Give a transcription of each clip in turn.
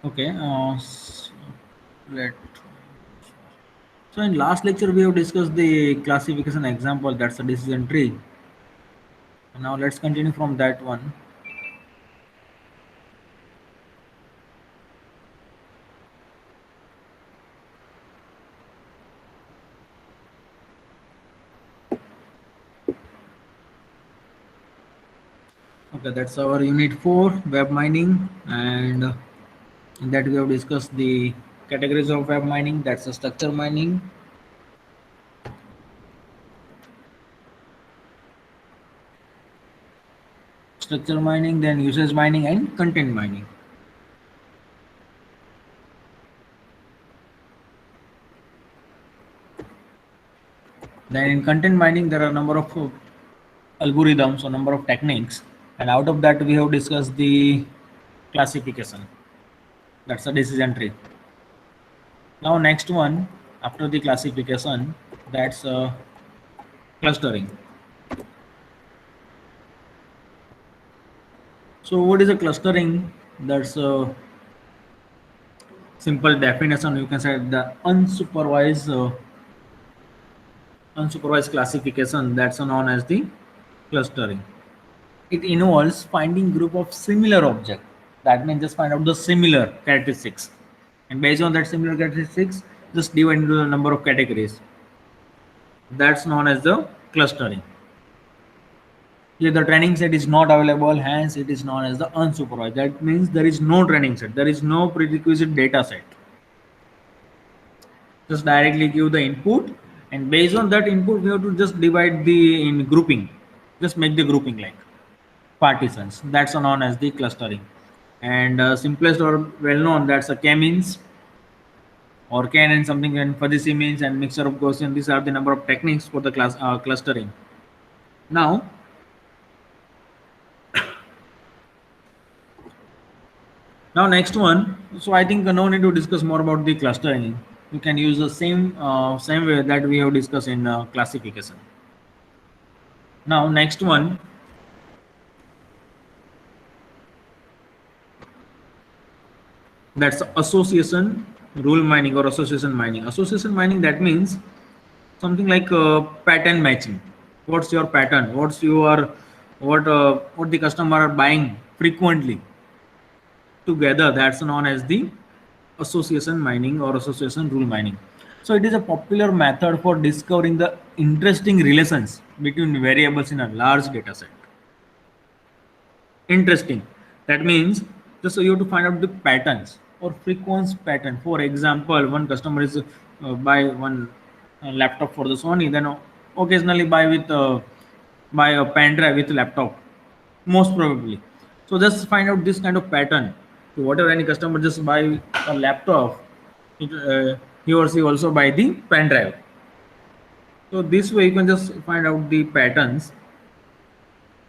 Okay. Let so in last lecture we have discussed the classification example, that's a decision tree. Now let's continue from that one. Okay, that's our unit 4, web mining, and in that we have discussed the categories of web mining, that's a structure mining, then usage mining and content mining. Then in content mining there are a number of algorithms or number of techniques, and out of that we have discussed the classification, that's a decision tree. Now next one after the classification, that's clustering. So what is a clustering? That's a simple definition. You can say the unsupervised classification, that's known as the clustering. It involves finding group of similar object. That means just find out the similar characteristics, and based on that similar characteristics, just divide into the number of categories. That's known as the clustering. Here the training set is not available, hence it is known as the unsupervised. That means there is no training set, there is no prerequisite data set. Just directly give the input, and based on that input we have to just divide the in grouping, just make the grouping like partitions. That's known as the clustering. And simplest or well known, that's a k-means or can and something, and fuzzy means and mixture of Gaussian. These are the number of techniques for the clustering. Now next one. So I think no need to discuss more about the clustering. You can use the same way that we have discussed in classification. Now next one, that's association rule mining or association mining. Association mining, that means something like pattern matching. What's your pattern? What's your what the customer are buying frequently together? That's known as the association mining or association rule mining. So it is a popular method for discovering the interesting relations between variables in a large data set. Interesting. That means just so you have to find out the patterns or frequency pattern. For example, one customer is buy one laptop for the Sony, then occasionally buy a pen drive with laptop, most probably. So just find out this kind of pattern. So whatever any customer just buy a laptop, he or she also buy the pen drive. So this way you can just find out the patterns,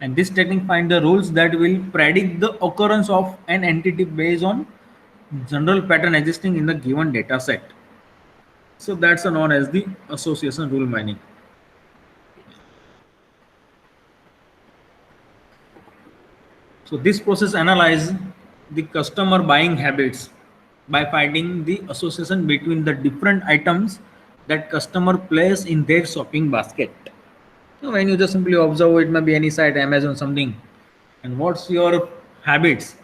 and this technique find the rules that will predict the occurrence of an entity based on general pattern existing in the given data set. So that's known as the association rule mining. So this process analyzes the customer buying habits by finding the association between the different items that customer place in their shopping basket. So when you just simply observe, it may be any site, Amazon, something, and what's your habits?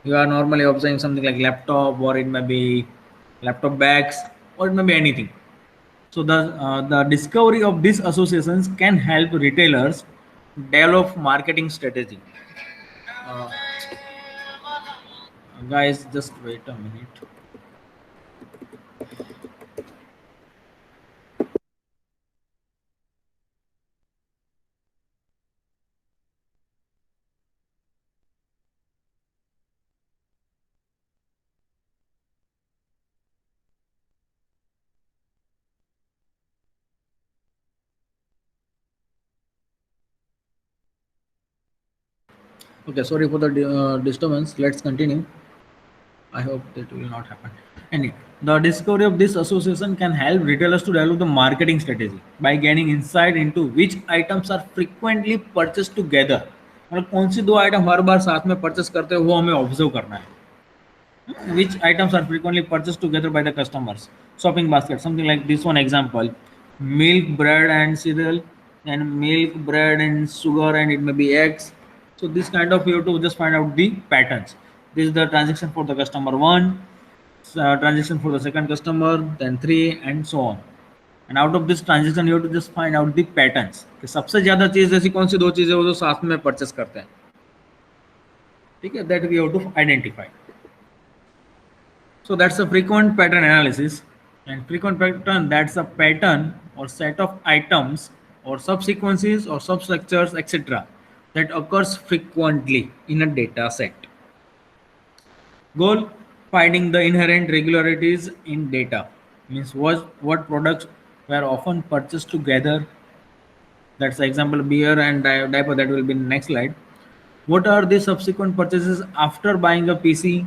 You are normally observing something like laptop, or it may be laptop bags, or it may be anything. So the discovery of these associations can help retailers develop marketing strategy. Uh, Guys, just wait a minute. Okay, sorry for the disturbance. Let's continue. I hope that will not happen. And the discovery of this association can help retailers to develop the marketing strategy by gaining insight into which items are frequently purchased together. मतलब कौन सी दो item हर बार साथ में purchase करते हो वो हमें observe करना है. Which items are frequently purchased together by the customers? Shopping basket, something like this one example: milk, bread, and cereal, and milk, bread, and sugar, and it may be eggs. So this kind of you have to just find out the patterns. This is the transaction for the customer one, transaction for the second customer, then three, and so on. And out of this transaction you have to just find out the patterns कि सबसे ज्यादा चीज ऐसी कौन सी दो चीजें वो जो साथ में परचेस करते हैं. ठीक है, that we have to identify. So that's a frequent pattern analysis. And frequent pattern, that's a pattern or set of items or subsequences or substructures, etc., that occurs frequently in a data set. Goal: finding the inherent regularities in data. Means what products were often purchased together. That's the example beer and diaper, that will be in the next slide. What are the subsequent purchases after buying a PC,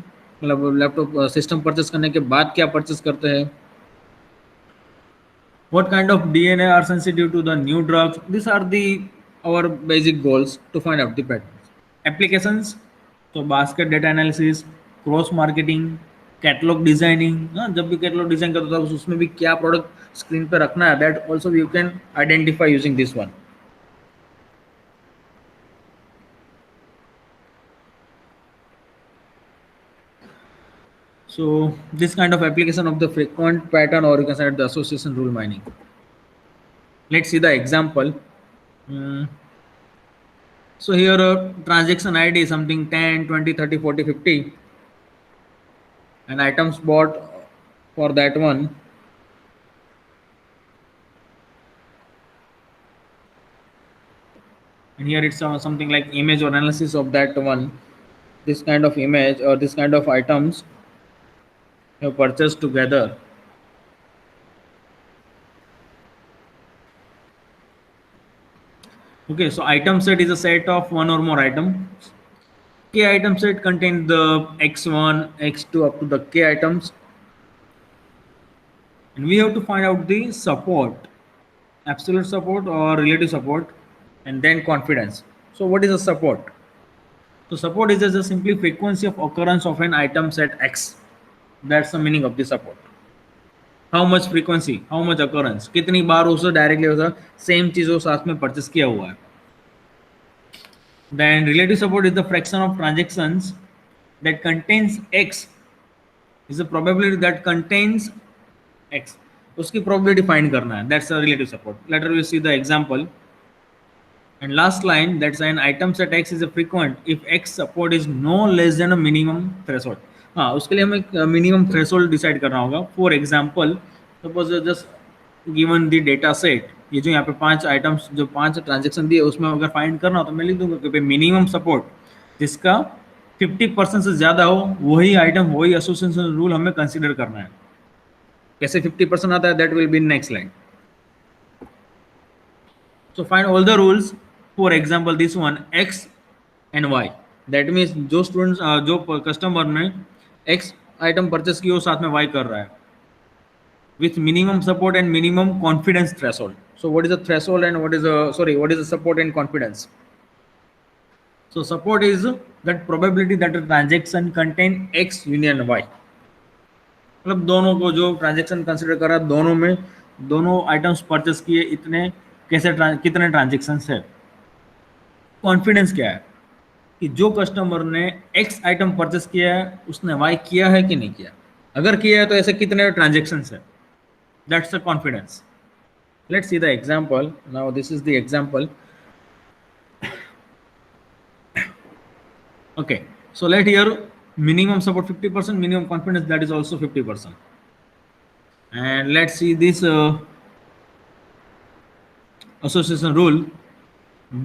मतलब laptop system purchase करने के बाद क्या purchase करते हैं. What kind of DNA are sensitive to the new drugs? These are the our basic goals to find out the patterns. Applications, so basket data analysis, cross marketing, catalogue designing. हाँ, जब भी catalogue design करते हो उसमें भी क्या product screen पे रखना है, that also you can identify using this one. So this kind of application of the frequent pattern, or you can say the association rule mining. Let's see the example. Mm, So here transaction ID is something 10, 20, 30, 40, 50, and items bought for that one. And here it's something like image or analysis of that one. This kind of image or this kind of items you purchased together. Okay, so item set is a set of one or more items. K item set contains the x1, x2 up to the k items. And we have to find out the support, absolute support or relative support, and then confidence. So what is a support? So support is just a simply frequency of occurrence of an item set X. That's the meaning of the support. How much frequency, how much occurrence, कितनी बार उसे directly होता same चीज वो साथ में purchase किया हुआ है. Then relative support is the fraction of transactions that contains X is the probability that contains X. उसकी probability find करना है. That's a relative support. Later we see the example. And last line, that's an item set X is a frequent if X support is no less than a minimum threshold. हाँ, उसके लिए हमें minimum threshold decide करना होगा. For example, suppose just given the data set, ये जो यहाँ पे 5 आइटम्स जो 5 ट्रांजेक्शन दिए उसमें अगर फाइंड करना हो तो मैं लिख दूंगा कि मिनिमम सपोर्ट जिसका 50% से ज़्यादा हो वही आइटम वही एसोसिएशन रूल हमें कंसिडर करना है. कैसे 50% आता है, that will be next line. So find all the rules. For example, this one X and Y. That means जो स्टूडेंट्स जो कस्टमर ने X आइटम परचेस की वो साथ में Y कर रहा है with minimum support and minimum confidence threshold. So what is the threshold and what is the support and confidence? So support is that probability that a transaction contain X union Y. मतलब दोनों को जो transaction consider कर रहा है दोनों में दोनों आइटम्स परचेस किए इतने कितने ट्रांजेक्शन है. कॉन्फिडेंस क्या है कि जो कस्टमर ने एक्स आइटम परचेस किया है उसने वाई किया है कि नहीं किया. अगर किया है तो ऐसे कितने ट्रांजेक्शन है. That's the confidence. Let's see the example. Now this is the example. Okay, so let here minimum support 50%, minimum confidence that is also 50%. And let's see this association rule,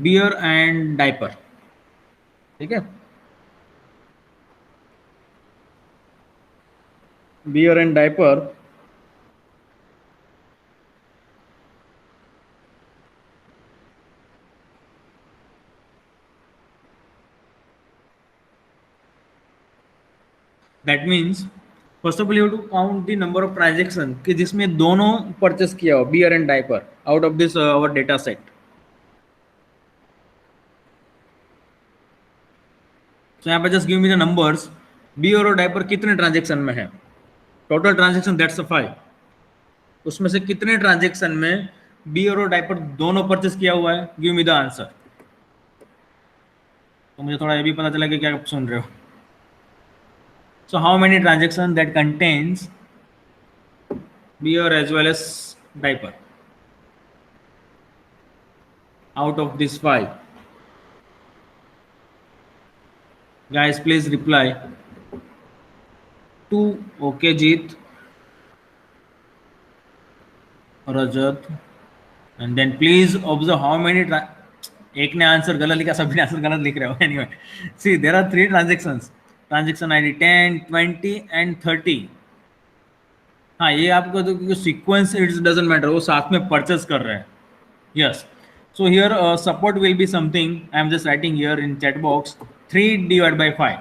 beer and diaper. ठीक है, beer and diaper. That means first of all you have to count the number of transaction कि जिसमें दोनों purchase किया हो beer and diaper out of this our data set. So यहाँ पे just give me the numbers. B और diaper कितने transaction में है? टोटल ट्रांजेक्शन दैट्स 5, उसमें से कितने ट्रांजेक्शन में बी और डायपर दोनों परचेस किया हुआ है? Give me the answer. तो मुझे थोड़ा ये भी पता चला कि क्या आप सुन रहे हो। So how many transaction that contains beer as well as diaper out of these 5? Guys, please reply. 2, okay, Jeet, Rajat, and then please observe how many एक ने आंसर गलत लिखा, सभी ने आंसर गलत लिख रहे हो। Anyway, see there are 3 transactions, transaction ID 10, 20 and 30। हाँ, ये आपको तो सीक्वेंस इट डजंट मैटर, वो साथ में परचेस कर रहे हैं। Yes, so here support will be something, I am just writing here in chat box 3 divide by 5,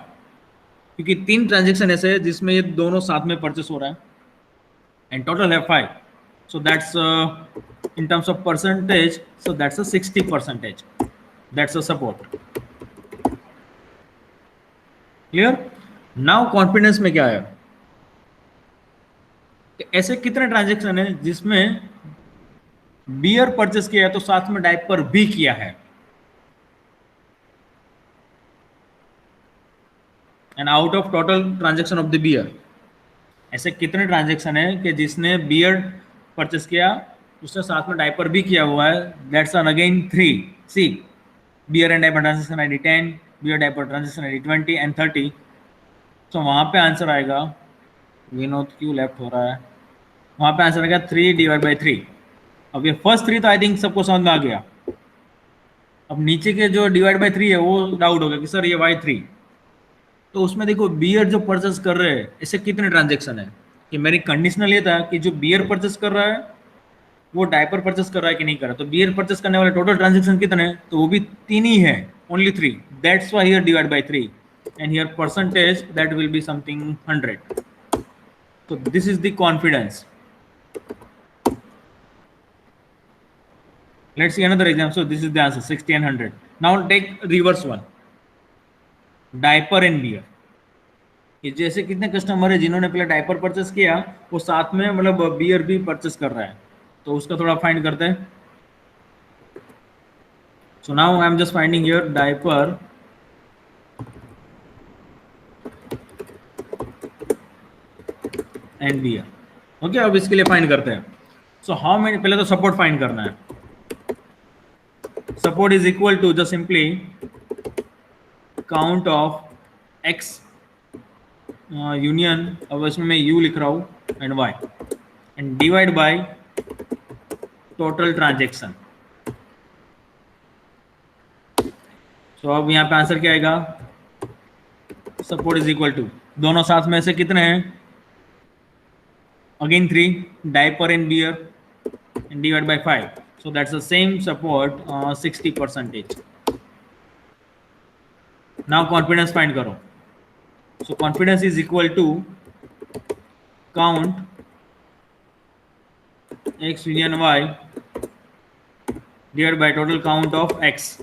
क्योंकि 3 ट्रांजेक्शन ऐसे हैं जिसमें ये दोनों साथ में परचेस हो रहा है and total have 5. So that's in terms of percentage, so that's a 60%. That's a support. Clear? Now confidence में क्या है कि ऐसे कितने ट्रांजेक्शन है जिसमें बियर परचेस किया है तो साथ में डायपर भी किया है, and out of total transaction of the beer, ऐसे कितने ट्रांजेक्शन है कि जिसने बियर परचेस किया उसने साथ में डायपर भी किया हुआ है? That's on again 3। See, beer and diaper transaction ID 10, beer diaper transaction ID 20 and 30। तो वहां पे आंसर आएगा, विनोद क्यों लेफ्ट हो रहा है, वहां पे आंसर आएगा 3 डिवाइड बाई 3। अब ये फर्स्ट 3 तो आई थिंक सबको समझ में आ गया। अब नीचे के जो डिवाइड बाई 3 है वो डाउट हो गया कि सर ये वाई 3। तो उसमें देखो बियर जो परचेस कर रहे हैं इससे कितने ट्रांजेक्शन है, कि मेरी कंडीशनल ये था कि जो बियर परचेस कर रहा है वो डायपर परचेस कर रहा है कि नहीं कर रहा। तो बियर परचेस करने वाले टोटल ट्रांजेक्शन कितने हैं? तो वो भी 3 ही है, only 3। That's why here divide by 3 and here percentage that will be something 100। so this is the confidence. Let's see another example. So this is the answer 60 and 100. Now take reverse one, diaper and beer. ये जैसे कितने customer है जिन्होंने पहले diaper purchase किया वो साथ में मतलब बियर भी परचेस कर रहा है, तो उसका थोड़ा फाइंड करते हैं। So now I am just finding here diaper and beer. Okay, अब इसके लिए फाइंड करते हैं। सो हाउ मेनी, पहले तो सपोर्ट फाइंड करना है। Support is equal to just simply count of X union, अब इसमें मैं यू लिख रहा हूं and Y, and divide by total transaction. So अब यहाँ पे आंसर क्या आएगा? सपोर्ट इज इक्वल टू, दोनों साथ में से कितने हैं? Again 3, diaper and beer and divide by 5, so that's the same support 60%. now confidence find karo, so confidence is equal to count x union y divided by total count of x,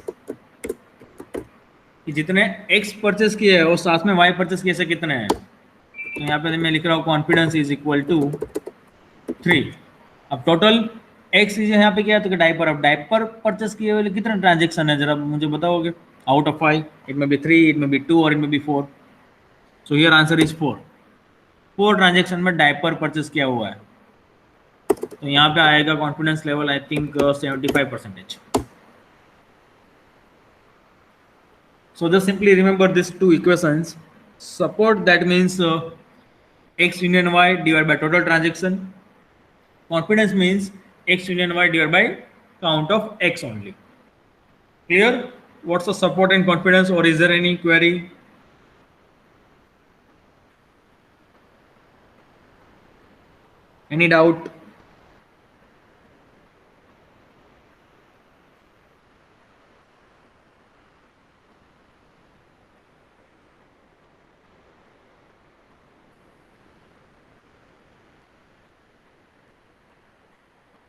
कि जितने x purchase किए हैं वो साथ में y purchase किए से कितने हैं। तो यहाँ पे मैं लिख रहा हूँ कॉन्फिडेंस इज इक्वल टू 3। अब टोटल एक्स यहाँ पे क्या है तो डायपर, अब डायपर परचेस किए हुए कितने ट्रांजेक्शन है जरा मुझे बताओगे? Out of 5 it may be 3, it may be 2 और it may be 4। So here answer is 4 transaction में डायपर परचेस किया हुआ है। तो यहाँ पे आएगा confidence level I think 75%। So just simply remember this 2 equations. Support that means x union y divided by total transaction. Confidence means x union y divided by count of x only. Clear? What's the support and confidence, or is there any query? Any doubt?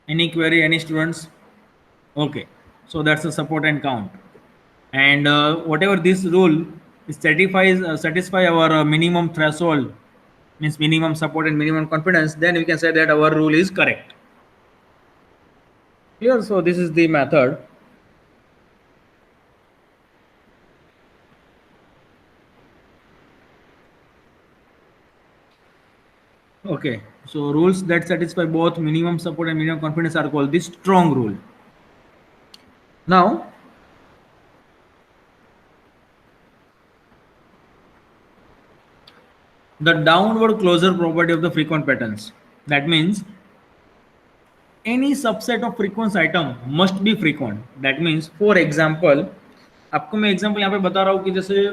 Any query, any students? Okay, so that's the support and count, and whatever this rule satisfy our minimum threshold, means minimum support and minimum confidence, then we can say that our rule is correct. Clear? So this is the method. Okay, so rules that satisfy both minimum support and minimum confidence are called the strong rule. Now, the downward closure property of the frequent patterns. That means any subset of frequent item must be frequent. That means, for example, आपको मैं example यहाँ पे बता रहा हूँ कि जैसे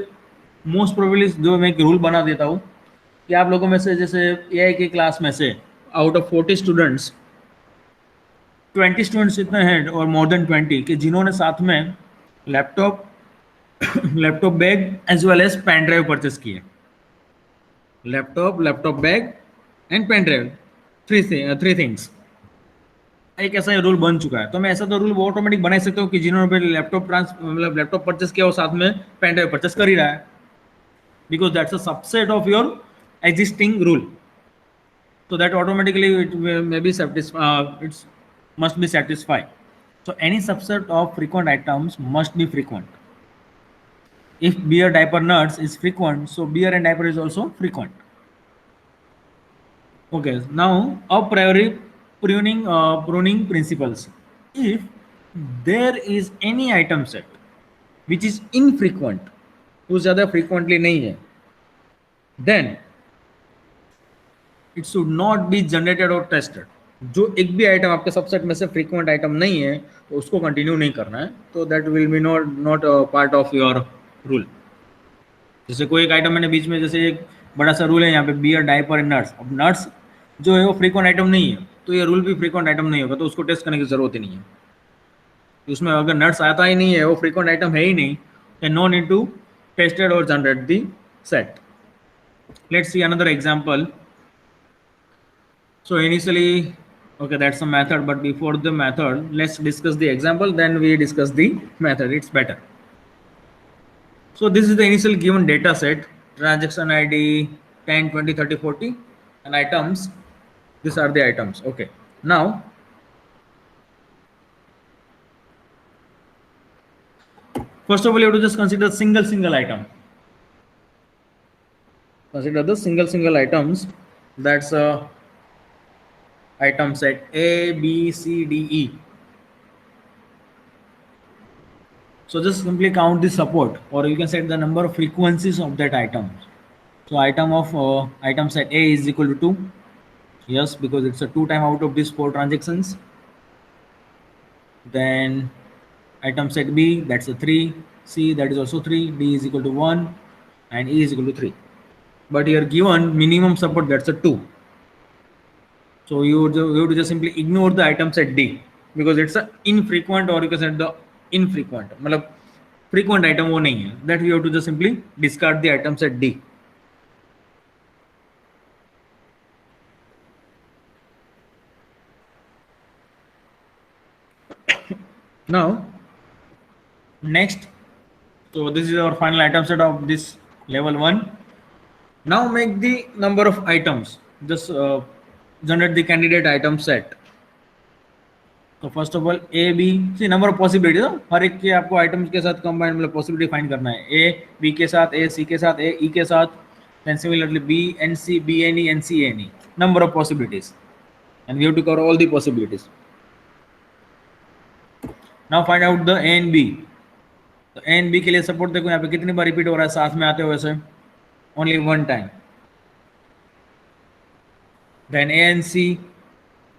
most probably जो मैं एक रूल बना देता हूँ कि आप लोगों में से जैसे एआई की क्लास में से आउट ऑफ 40 स्टूडेंट्स 20 स्टूडेंट्स इतने हैं और मोर देन 20 कि जिन्होंने साथ में laptop laptop bag as well as pen drive purchase किए. Laptop bag and pen drive, three things. एक ऐसा रूल बन चुका है, तो मैं ऐसा तो रूल ऑटोमेटिक बना सकता हूँ कि जिन्होंने मतलब लैपटॉप परचेस किया वो साथ में पेन ड्राइव परचेस कर ही रहा है, because that's a subset of your existing rule. So that automatically it may be it must be satisfied. So any subset of frequent items must be frequent. If beer diaper nuts is frequent, so beer and diaper is also frequent. Okay, now a priori pruning principles. If there is any item set which is infrequent, तो ज़्यादा frequently नहीं है, then it should not be generated और tested. जो एक भी item आपके subset में से फ्रीक्वेंट आइटम नहीं है तो उसको कंटिन्यू नहीं करना है, तो that will be not part of your rule. जैसे कोई एक आइटम मैंने बीच में, जैसे एक बड़ा सा रूल है यहाँ पे बियर डायपर एंड नट्स. अब नट्स जो है वो फ्रीक्वेंट आइटम नहीं है, तो ये रूल भी फ्रीक्वेंट आइटम नहीं होगा, तो उसको टेस्ट करने की जरूरत ही नहीं है. उसमें अगर नट्स आता ही नहीं है, वो फ्रीक्वेंट आइटम है ही नहीं, then no need to tested or generate the set. Let's see another example. So initially, okay, that's a method, but before the method, let's discuss the example, then we discuss the method. It's better. So this is the initial given data set, transaction ID 10, 20, 30, 40, and items. These are the items. Okay. Now, first of all, you have to just consider single item. Consider the single items. That's a item set A, B, C, D, E. So just simply count the support, or you can set the number of frequencies of that item. So item set A is equal to 2. Yes, because it's a 2 time out of these 4 transactions. Then item set B, that's a 3. C, that is also 3. D is equal to 1, and E is equal to 3. But here given minimum support, that's a 2. So you have to just simply ignore the item set D, because it's a infrequent, or you can set the infrequent. मतलब frequent item वो नहीं है. That you have to just simply discard the item set D. Now, next, so this is our final item set of this level 1. Now make the number of items. Just generate the candidate item set. तो first of all A B C number of possibility, हर एक के आपको items के साथ combine मतलब possibility find करना है. ए बी के साथ, ए सी के साथ, ए ई के साथ, then similarly B and C, B and E, and C and E. Number of possibilities, and we have to cover all the possibilities. Now find out the A and B. तो A and B के लिए support देखो यहाँ पे कितनी बार repeat हो रहा है साथ में आते हुए से, only 1 time. Then A and C,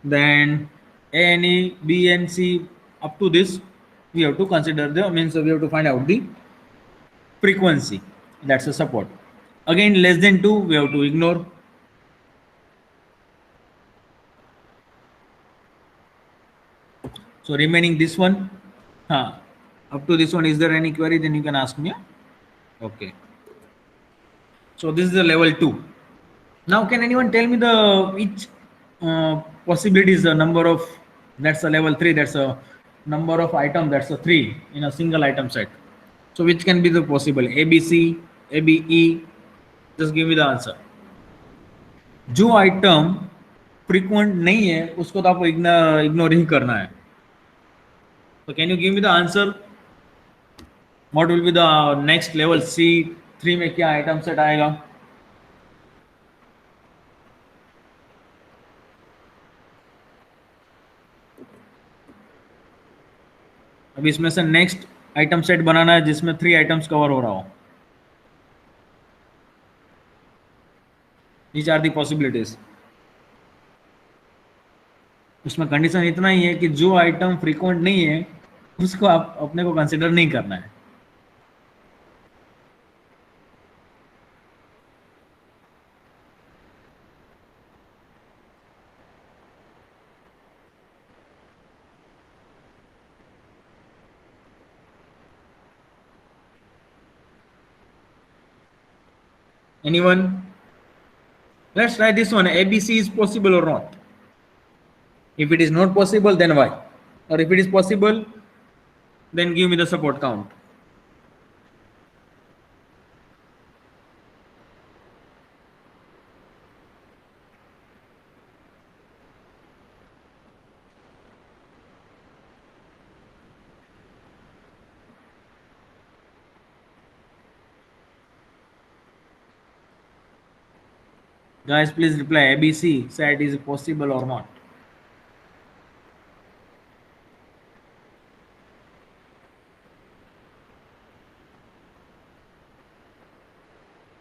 then A and E, B and C, up to this we have to consider the means we have to find out the frequency. That's a support. Again, less than 2 we have to ignore. So remaining this one, up to this one, is there any query? Then you can ask me. Okay. So this is the level 2. Now can anyone tell me the which possibilities, the number of, that's a level 3, that's a number of item, that's a 3 in a single item set. So which can be the possible? A, B, C, A, B, E. Just give me the answer. जो item frequent नहीं है उसको तो आपको ignore ही करना है. तो can you give me the answer? What will be the next level? C3 में क्या आइटम सेट आएगा? अब इसमें से नेक्स्ट आइटम सेट बनाना है जिसमें 3 आइटम्स कवर हो रहा हो. These are the possibilities. उसमें कंडीशन इतना ही है कि जो आइटम फ्रीक्वेंट नहीं है उसको आप अपने को कंसिडर नहीं करना है. Anyone? Let's try this one. ABC is possible or not? If it is not possible, then why? Or if it is possible, then give me the support count. Guys, please reply ABC. Say it is possible or not.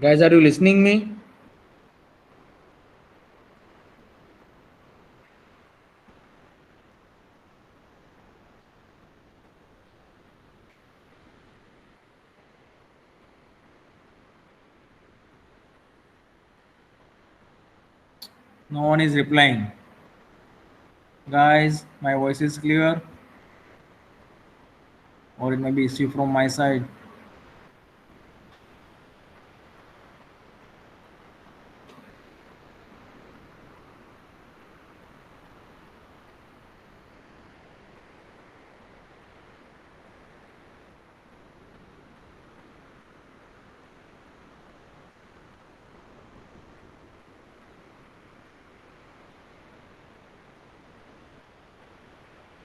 Guys, are you listening me? No one is replying. Guys, my voice is clear, or it may be issue from my side.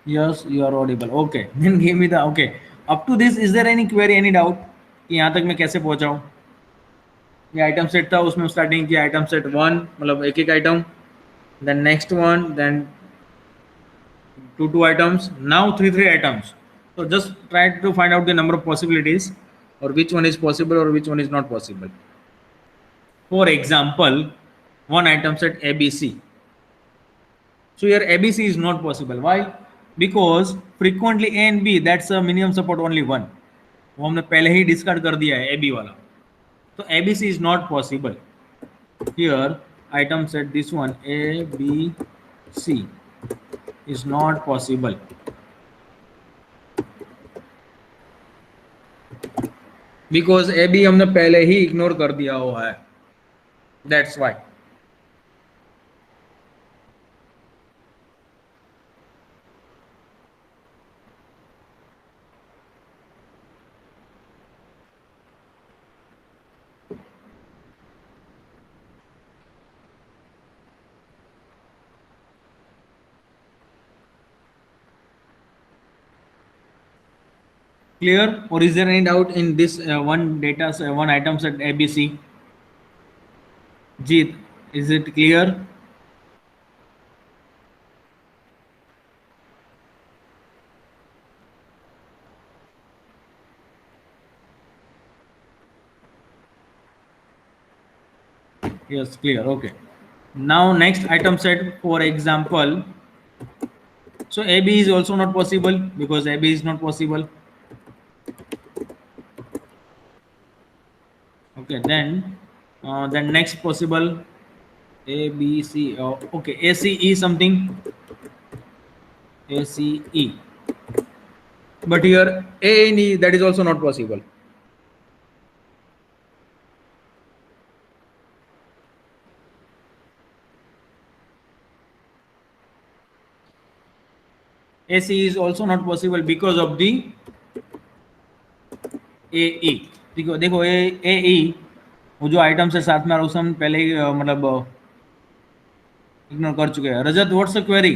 Yes, you are audible. Okay, then give me the okay. Up to this, is there any query, any doubt कि यहाँ तक मैं कैसे पहुँचा हूँ? ये item set था, उसमें स्टार्टिंग की आइटम सेट 1 मतलब एक एक item, then next one, then two items, now three items. So just try to find out the number of possibilities or which one is possible or which one is not possible. For example, one item set ABC. So here ABC is not possible. Why? Because frequently A and B, that's a minimum support only one. वो हमने पहले ही discard कर दिया है AB वाला. तो ABC is not possible. Here item set this one ABC is not possible. Because AB हमने पहले ही इग्नोर कर दिया हुआ है. That's why. Clear? Or is there any doubt in this one item set ABC? Jeet, is it clear? Yes, clear. Okay. Now next item set, for example, so AB is also not possible because AB is not possible. Okay, then next possible A, B, C. Okay, ACE something, ACE. But here A and E, that is also not possible. ACE is also not possible because of the AE. देखो देखो ए ई वो जो items है साथ में और उसे हम पहले ही मतलब इग्नोर कर चुके हैं। रजत, व्हाट्स द क्वेरी?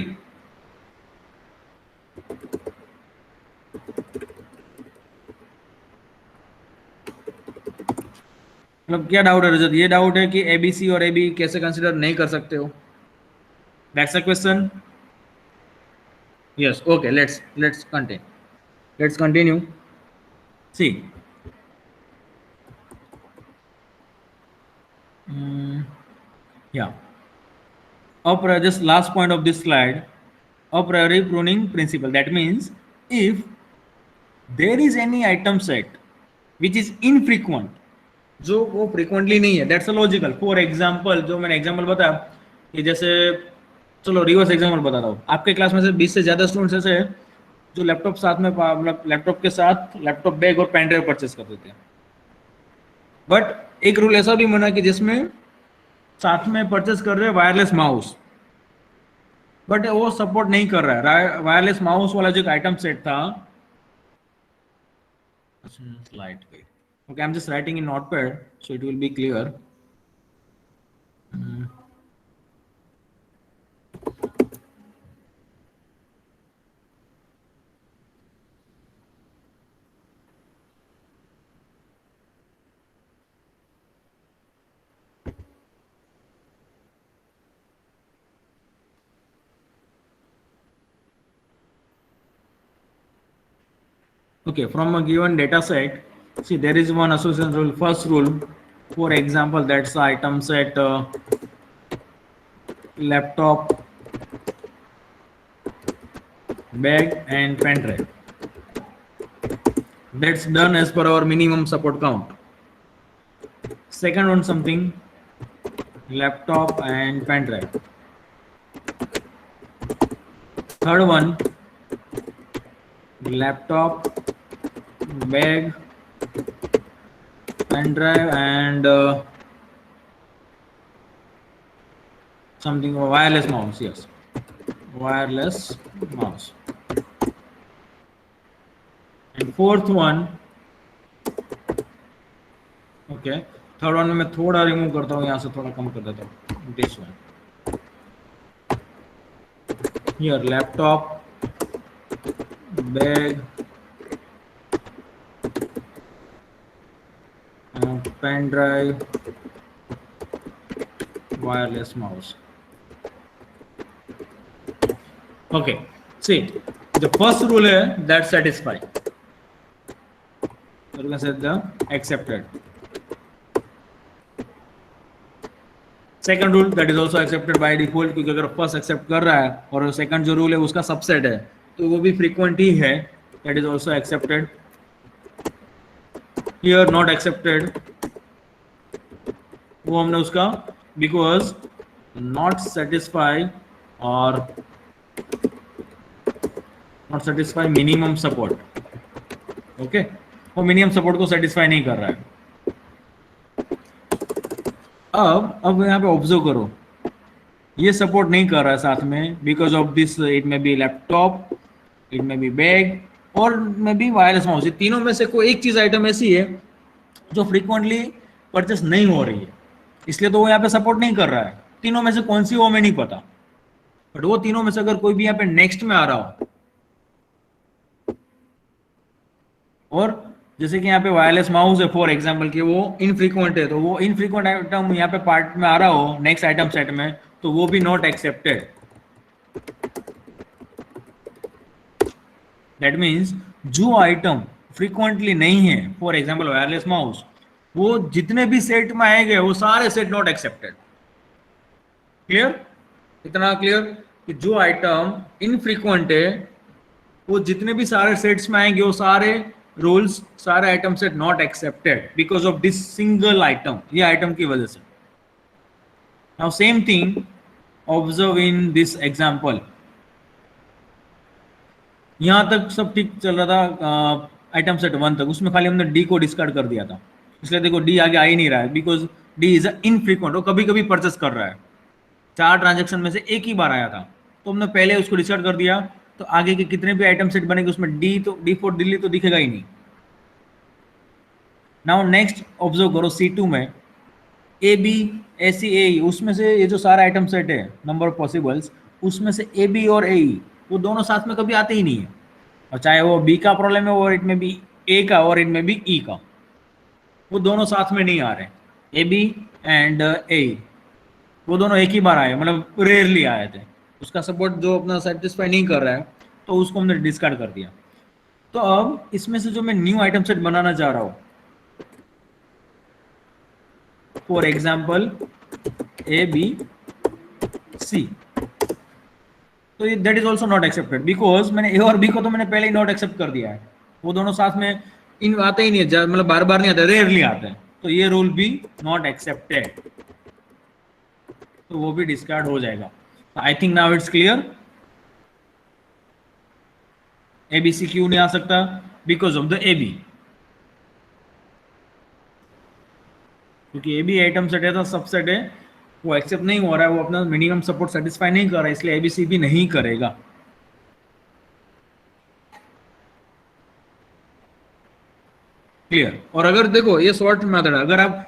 मतलब क्या डाउट है रजत? ये डाउट है कि एबीसी और एबी कैसे कंसिडर नहीं कर सकते हो? That's a question. Yes, okay, let's continue. See, yeah, just last point of this slide, a priori pruning principle. That means if there is any item set which is infrequent, जो वो frequently नहीं है, that's a logical. For example, जो मैंने example बताया कि जैसे, चलो रिवर्स एग्जांपल बताता हूँ। आपके क्लास में से 20 से ज्यादा स्टूडेंट्स ऐसे हैं जो लैपटॉप साथ में मतलब लैपटॉप के साथ लैपटॉप बैग और पेन ड्राइव परचेस कर देते हैं। बट एक रूल ऐसा भी बना कि जिसमें साथ में परचेस कर रहे हैं वायरलेस माउस, बट वो सपोर्ट नहीं कर रहा है वायरलेस माउस वाला जो आइटम सेट था। स्लाइड पे, okay, I am just writing in notepad so it will be clear. Okay, from a given data set, see there is one association rule. First rule, for example, that's the item set laptop, bag, and pen drive. That's done as per our minimum support count. Second one, something laptop and pen drive. Third one, laptop, bag, pen drive, and something wireless mouse. Yes, wireless mouse. And fourth one, okay, third one में मैं थोड़ा remove करता हूँ, यहाँ से थोड़ा कम कर देता हूँ। This one here, laptop, bag, pen drive, wireless mouse. Okay, see, the first rule है that satisfy. So you can say the accepted. Second rule that is also accepted by default, क्योंकि अगर फर्स्ट एक्सेप्ट कर रहा है और second जो rule है उसका सबसेट है तो वो भी फ्रीक्वेंट ही है, that is also accepted. Here not accepted, वो हमने उसका because not satisfy or not satisfy minimum support. Okay, वो मिनिमम सपोर्ट को सेटिस्फाई नहीं कर रहा है। अब यहाँ पे ऑब्जर्व करो, ये सपोर्ट नहीं कर रहा है साथ में because of this, it may B laptop, it may B bag और में बी वायरलेस माउस। तीनों में से कोई एक चीज आइटम ऐसी है जो फ्रीक्वेंटली परचेस नहीं हो रही है, इसलिए तो वो यहाँ पे सपोर्ट नहीं कर रहा है। तीनों में से कौन सी वो हमें नहीं पता, बट वो तीनों में से अगर कोई भी यहाँ पे नेक्स्ट में आ रहा हो, और जैसे कि यहाँ पे वायरलेस माउस है फॉर एग्जांपल कि वो इनफ्रीक्वेंट है, तो वो इनफ्रीक्वेंट आइटम यहाँ पे पार्ट में आ रहा हो नेक्स्ट आइटम सेट में, तो वो भी नॉट एक्सेप्टेड। दैट मीन्स जो आइटम फ्रीक्वेंटली नहीं है, फॉर एग्जांपल वायरलेस माउस, वो जितने भी सेट में आएंगे वो सारे सेट नॉट एक्सेप्टेड। क्लियर? इतना क्लियर कि जो आइटम इनफ्रीक्वेंट है वो जितने भी सारे सेट्स में आएंगे वो सारे रूल्स, सारे item set not accepted because of this single item, ये आइटम की वजह से। Now same thing observe in this example. यहां तक सब ठीक चल रहा था आइटम सेट 1 तक, उसमें खाली हमने डी को डिस्कार्ड कर दिया था, इसलिए देखो डी आगे आ ही नहीं रहा है बिकॉज डी इज इनफ्रीक्वेंट, वो कभी कभी परचेस कर रहा है। 4 ट्रांजेक्शन में से एक ही बार आया था तो हमने पहले उसको डिस्कार्ड कर दिया, तो आगे के कितने भी आइटम सेट बनेंगे उसमें डी, तो डी फॉर दिल्ली तो दिखेगा ही नहीं। नाउ नेक्स्ट ऑब्जर्व करो C2 में ए बी AC AE, उसमें से ये जो सारा आइटम सेट है नंबर ऑफ पॉसिबल्स, उसमें से AB और AE वो दोनों साथ में कभी आते ही नहीं है, और चाहे वो B का प्रॉब्लम है और इट में भी A का और इनमें भी E का, वो दोनों साथ में नहीं आ रहे। AB एंड AE वो दोनों एक ही बार आए, मतलब रेयरली आए थे, उसका सपोर्ट जो अपना सेटिस्फाई नहीं कर रहा है तो उसको हमने डिस्कार्ड कर दिया। तो अब इसमें से जो मैं न्यू आइटम सेट बनाना चाह रहा हूं, फॉर एग्जाम्पल ABC, तो that is also not accepted because मैंने ए और बी को तो मैंने पहले ही नॉट एक्सेप्ट कर दिया है, वो दोनों साथ में इन आते ही नहीं है, मतलब बार बार नहीं आते, रेयरली आते हैं, तो ये रूल भी नॉट एक्सेप्टेड, तो वो भी डिस्कार्ड हो जाएगा। I think now it's clear. ABC क्यों नहीं आ सकता? बिकॉज ऑफ द AB, क्योंकि AB आइटम सेट है तो सबसेट है, वो एक्सेप्ट नहीं हो रहा है, वो अपना मिनिमम सपोर्ट सेटिस्फाई नहीं कर रहा है, इसलिए ABC भी नहीं करेगा। क्लियर। और अगर देखो ये शॉर्ट मेथड है, अगर आप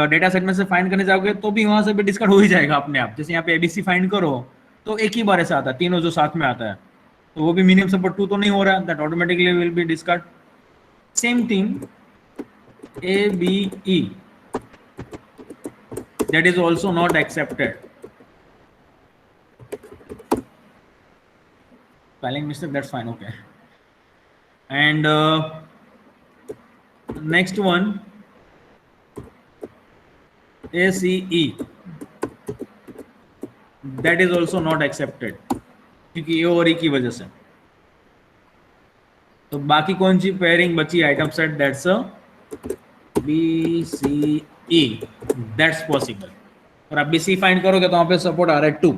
डेटा सेट में से फाइंड करने जाओगे तो भी वहां से भी डिस्कार्ड हो ही जाएगा अपने आप। जैसे यहाँ पे ABC फाइंड करो तो एक ही बार ऐसा आता है, तीनों जो साथ में आता है, तो वो भी मिनिमम सपोर्ट 2 तो नहीं हो रहा, that automatically will be discard. Same thing ABE, that is also not accepted. Spelling mistake, that's fine, okay. And next one ACE, that is also not accepted क्योंकि ए और ई की वजह से। तो बाकी कौन सी पेयरिंग बची item set? That's BCE, that's possible. और आप BC फाइंड करोगे तो वहां पे सपोर्ट आ रहा है 2,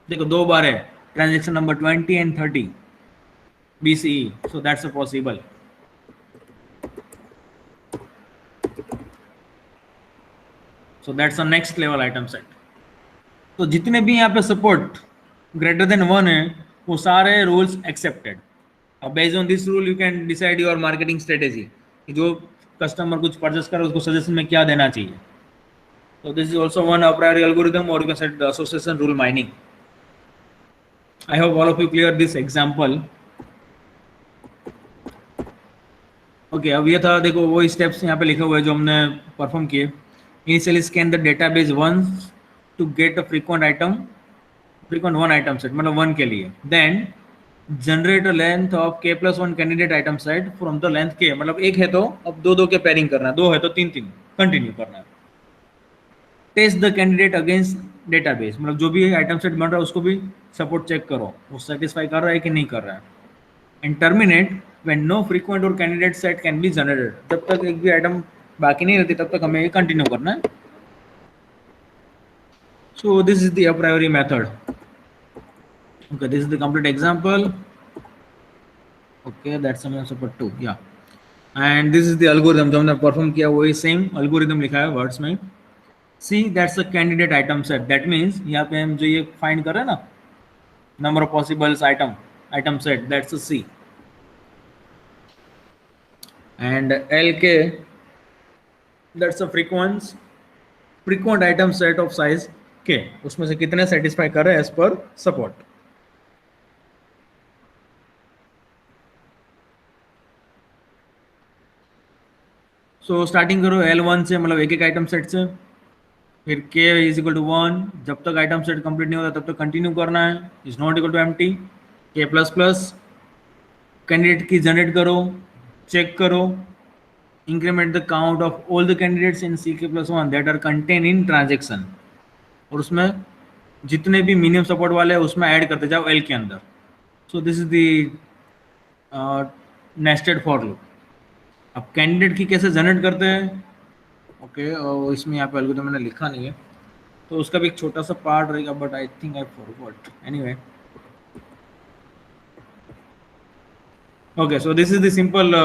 देखो 2 बार है, transaction number 20 and 30 BCE, so that's a possible। So that's the next level item set। तो जितने भी यहाँ पे सपोर्ट ग्रेटर देन 1 है वो सारे रूल्स एक्सेप्टेड। अब based on this rule you can decide your marketing strategy कि जो कस्टमर कुछ परचेस करे उसको सजेशन में क्या देना चाहिए। तो this is also one a priori algorithm, और you can set the association rule mining. I hope all of you clear this example. Okay, अब ये था, देखो वो स्टेप्स यहाँ पे लिखे हुए हैं जो हमने परफॉर्म किए। Initially scan the database once to get a frequent one item set, मतलब 1 के लिए। Then generate a length of K+1 candidate item set from the length K, मतलब एक है तो अब 2 के पेयरिंग करना है, 2 है तो 3 कंटिन्यू करना है। Test the candidate against database, मतलब जो भी आइटम सेट बन रहा है उसको भी सपोर्ट चेक करो, वो सेटिस्फाई कर रहा है कि नहीं कर रहा है। And terminate when no frequent or candidate set can be generated, जब तक एक भी आइटम बाकी नहीं रहती तब तक हमें कंटिन्यू करना है। So this is the a प्रायोरी method. Okay, this is the complete example. Okay, that's some support 2, yeah. And this is the algorithm जो हमने परफॉर्म किया, वही सेम algorithm लिखा है वर्ड्स में। See, that's a candidate item set, that means यहाँ पे हम जो ये फाइंड कर रहे हैं ना, number of possibles item set, that's a C। and LK, that's a frequent item set of size K, उसमें से कितने सेटिस्फाई कर रहे हैं as per support. So starting करो L1 से, मतलब एक आइटम सेट से, फिर K इज इक्वल टू 1, जब तक आइटम सेट कंप्लीट नहीं होता तब तक कंटिन्यू करना है, is not equal to empty. K++ candidate की जनरेट करो, चेक करो, increment the count of all the candidates in CK+1 that are contain in transaction, और उसमें जितने भी मिनिमम सपोर्ट वाले हैं उसमें ऐड करते जाओ L के अंदर। So this is the nested for loop. अब कैंडिडेट की कैसे जनरेट करते हैं, ओके, और इसमें यहाँ पे एल्गोरिथम मैंने लिखा नहीं है तो उसका भी एक छोटा सा पार्ट रहेगा, but I think I forgot, anyway. Okay, so this is the simple,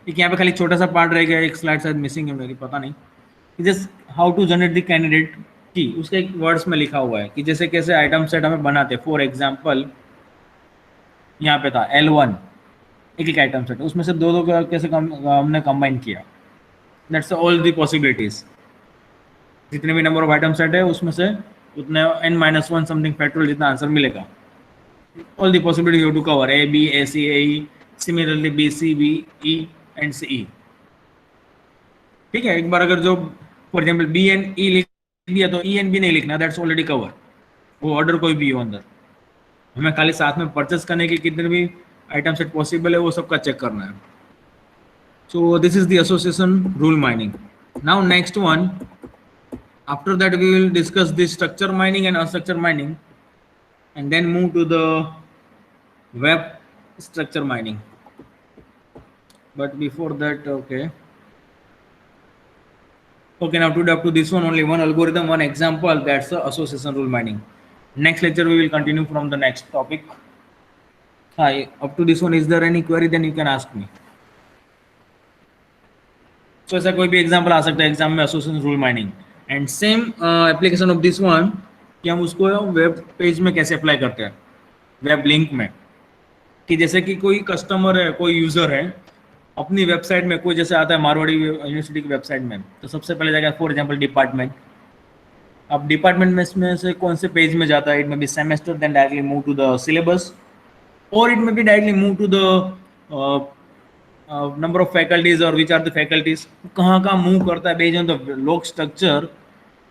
एक यहाँ पे खाली छोटा सा पार्ट रहेगा, एक स्लाइड शायद मिसिंग है मेरी, पता नहीं। Just how to generate the candidate की, उसके एक वर्ड्स में लिखा हुआ है कि जैसे कैसे आइटम सेट हमें बनाते। फॉर एग्जाम्पल यहाँ पे था L1, एक आइटम सेट, उसमें से 2 का कैसे हमने कंबाइन किया। दैट्स ऑल द पॉसिबिलिटीज, जितने भी नंबर ऑफ आइटम सेट है उसमें से उतने n-1 समथिंग फैक्टोरियल जितना आंसर मिलेगा. All the possibility you have to cover A, B, A, C, A, E, similarly B, C, B, E and C, E. ठीक है, एक बार अगर जो फॉर एग्जाम्पल बी एंड ई लिख दिया तो ई एंड बी नहीं लिखना, दैट्स ऑलरेडी कवर. वो ऑर्डर कोई भी हो अंदर, हमें खाली साथ में परचेस करने के कितने भी आइटम सेट पॉसिबल है वो सबका चेक करना है. So this is the association rule mining. Now next one, after that we will discuss the structure mining and unstructured mining and then move to the web structure mining. But before that, okay, now today up to this one only one algorithm, one example, that's the association rule mining. Next lecture we will continue from the next topic. Hi, up to this one, is there any query? Then you can ask me. So ऐसा कोई भी example आ सकता है exam में, association rule mining and same application of this one कि हम उसको web page में कैसे अप्लाई करते हैं, वेब लिंक में. कि जैसे कि कोई कस्टमर है, कोई यूजर है, अपनी वेबसाइट में कोई जैसे आता है मारवाड़ी यूनिवर्सिटी की वेबसाइट में, तो सबसे पहले जाएगा फॉर एग्जांपल डिपार्टमेंट. अब डिपार्टमेंट में इसमें से कौन से पेज में जाता है, it may be semester, then directly move to the syllabus, और it may be directly move to the number of faculties और विच आर द फैकल्टीज. कहाँ कहाँ मूव करता है based on the log structure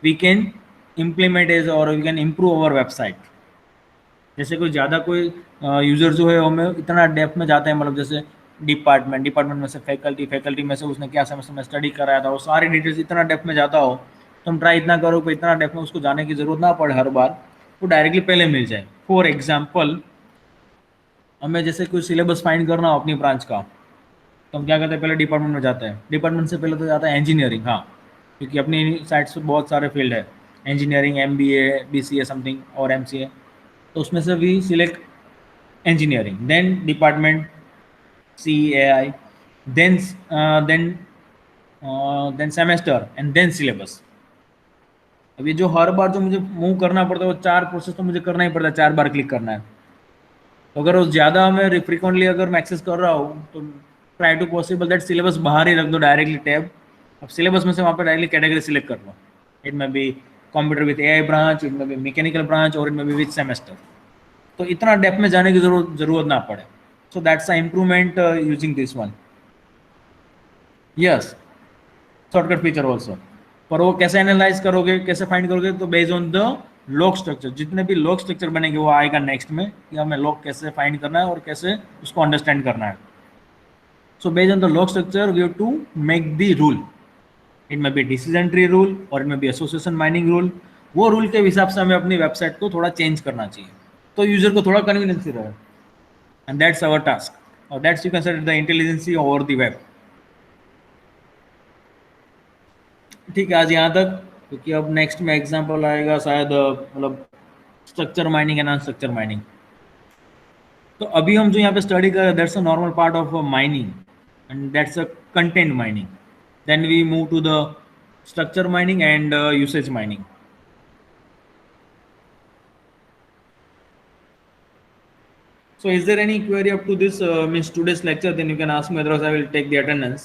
we can implement as और we can improve our website. जैसे कोई ज़्यादा कोई यूज़र जो है हमें इतना डेप्थ में जाता है, मतलब जैसे डिपार्टमेंट में से फैकल्टी में से उसने क्या सेमेस्टर में स्टडी कराया था, वो सारी डिटेल्स इतना डेप्थ में जाता हो, तो हम ट्राई इतना करो कि इतना डेप्थ में उसको जाने की ज़रूरत ना पड़े हर बार, वो डायरेक्टली पहले मिल जाए. फॉर एग्जाम्पल हमें जैसे कोई सिलेबस फाइंड करना हो अपनी ब्रांच का, तो हम क्या करते हैं, पहले डिपार्टमेंट में जाते हैं. डिपार्टमेंट से पहले तो जाता है इंजीनियरिंग, हाँ, क्योंकि अपनी साइड से बहुत सारे फील्ड है, इंजीनियरिंग, MBA, BCA समथिंग और MCA, तो उसमें से भी select engineering, then department CAI, then semester and then syllabus. अब ये जो हर बार जो मुझे मूव करना पड़ता है वो 4 प्रोसेस तो मुझे करना ही पड़ता है, 4 बार क्लिक करना है. तो अगर वो ज़्यादा मैं फ्रिक्वेंटली अगर मैं एक्सेस कर रहा हूँ तो try to possible that syllabus बाहर ही रख दो डायरेक्टली टैब. अब सिलेबस में से वहाँ पर डायरेक्टली कैटेगरी सिलेक्ट कर लो. It may be computer with AI branch, it may be mechanical branch, और it may be with semester, तो इतना डेप्थ में जाने की जरूरत ना पड़े. So that's a improvement using this one. Yes, shortcut feature also. पर वो कैसे एनालाइज करोगे, कैसे फाइंड करोगे, तो based on the log structure, जितने भी लॉग स्ट्रक्चर बनेंगे वो आएगा नेक्स्ट में कि हमें लॉग कैसे फाइंड करना है और कैसे उसको अंडरस्टैंड करना है. So based on the log structure we have to make the rule. It may be decision tree rule और it may be association mining rule. वो रूल के हिसाब से हमें अपनी वेबसाइट को थोड़ा चेंज करना चाहिए, तो यूजर को थोड़ा कन्वीनियंस रहे. And that's our task, or that's you consider the intelligence over the web. ठीक है, आज यहाँ तक, क्योंकि अब नेक्स्ट में एग्जांपल आएगा शायद मतलब structure mining and unstructured mining. तो अभी हम जो यहाँ पे स्टडी कर रहे हैं that's a normal part of mining and that's a content mining. Then we move to the structure mining and usage mining. So is there any query up to this means today's lecture? Then you can ask me, otherwise I will take the attendance.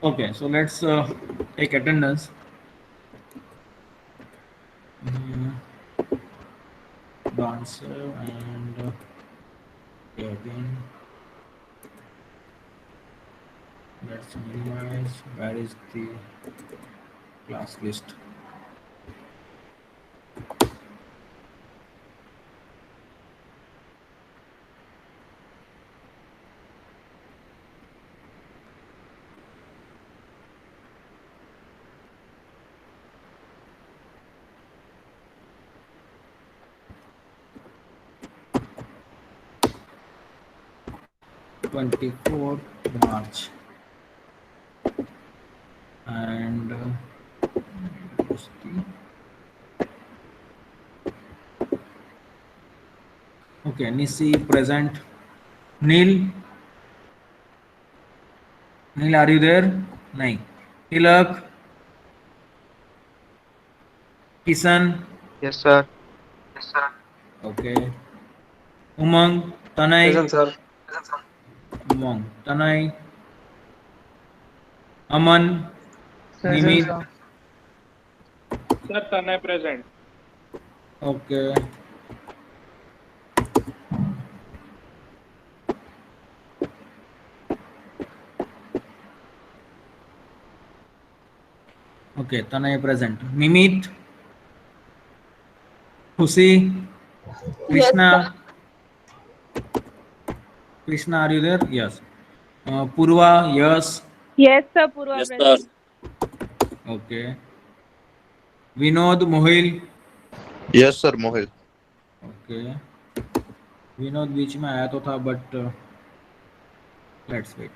Okay, so let's take attendance. The answer and again let's minimize. Where is the class list? March 24 and okay, Nisi present. Neil, are you there? Nahi. Tilak, Kisan. Yes, sir. Okay. Umang. Tanay, Present, sir. Umang, Tanay, Aman, Present, Nimit. sir. Sir, Tanay present. Okay. Okay, Tanay present. Nimit, Husi, Yes, sir. Krishna. Krishna, are you there? Yes. Purva, yes. Yes, sir. Purva Yes, sir. present. Okay. Vinod, Mohil. Yes, sir, Mohit. Okay. Vinod बीच में आया तो था but let's wait.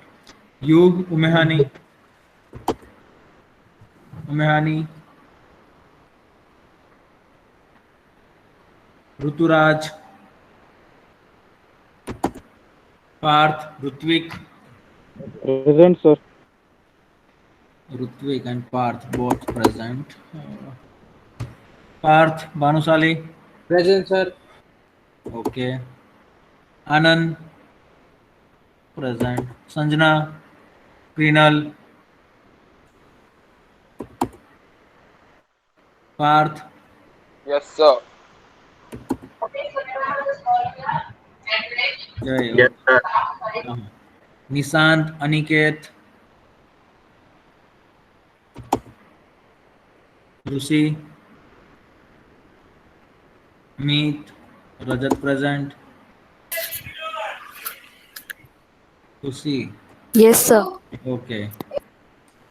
युग, उमेहानी, Rituraj, Partha, Present, sir. Ritwik and Parth both present. Parth, Bhanusali. Present, sir. Okay. Anand, present. Sanjana, Krinal, Parth, Yes, sir. Jay, Yes, okay. sir. Nishant, Aniket, Rusi, Meet, Rajat present. Rusi, Yes, sir. okay.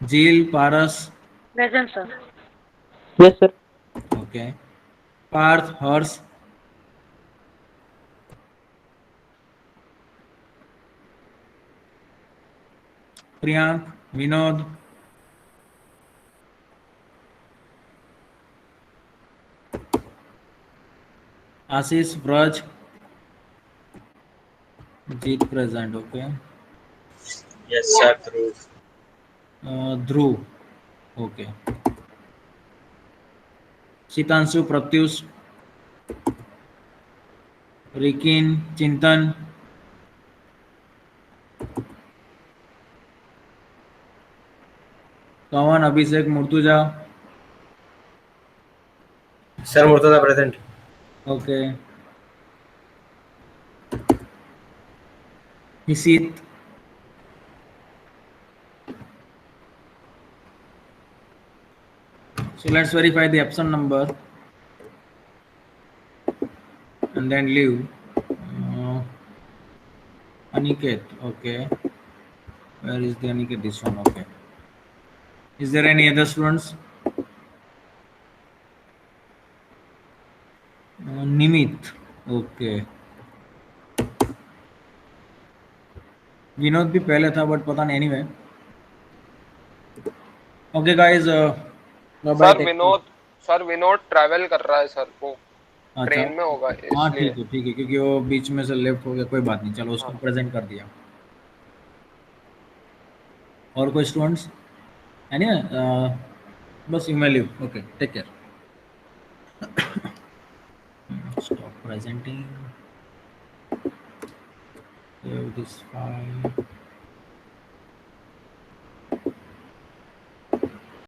Jil, Paras, Present, sir. Yes, sir. okay. Parth, Hers, Priyank, Vinod, Ashish, Vraj, Jeet present, okay. Yes, sir, true. Dhruv, okay. Shitanshu, Pratyush, Rikin, Chintan, Kawan, Abhishek, Murtuja, Sir, Murtaza present. okay. Nisit, so let's verify the absent number and then leave. Aniket, okay. Where is the Aniket? This one, okay. Is there any other students? Nimit, okay. Vinod भी पहले था but पता नहीं anyway. Okay guys, bye bye. Sir Vinod travel कर रहा है sir, वो अच्छा, ट्रेन में होगा हाँ इसलिए. ठीक है क्योंकि वो बीच में से लेफ्ट हो गया. कोई बात नहीं, चलो उसको हाँ. प्रेजेंट कर दिया. और कोई स्टूडेंट्स है नहीं? बस you may leave. Okay, take care. Stop presenting. Save this file.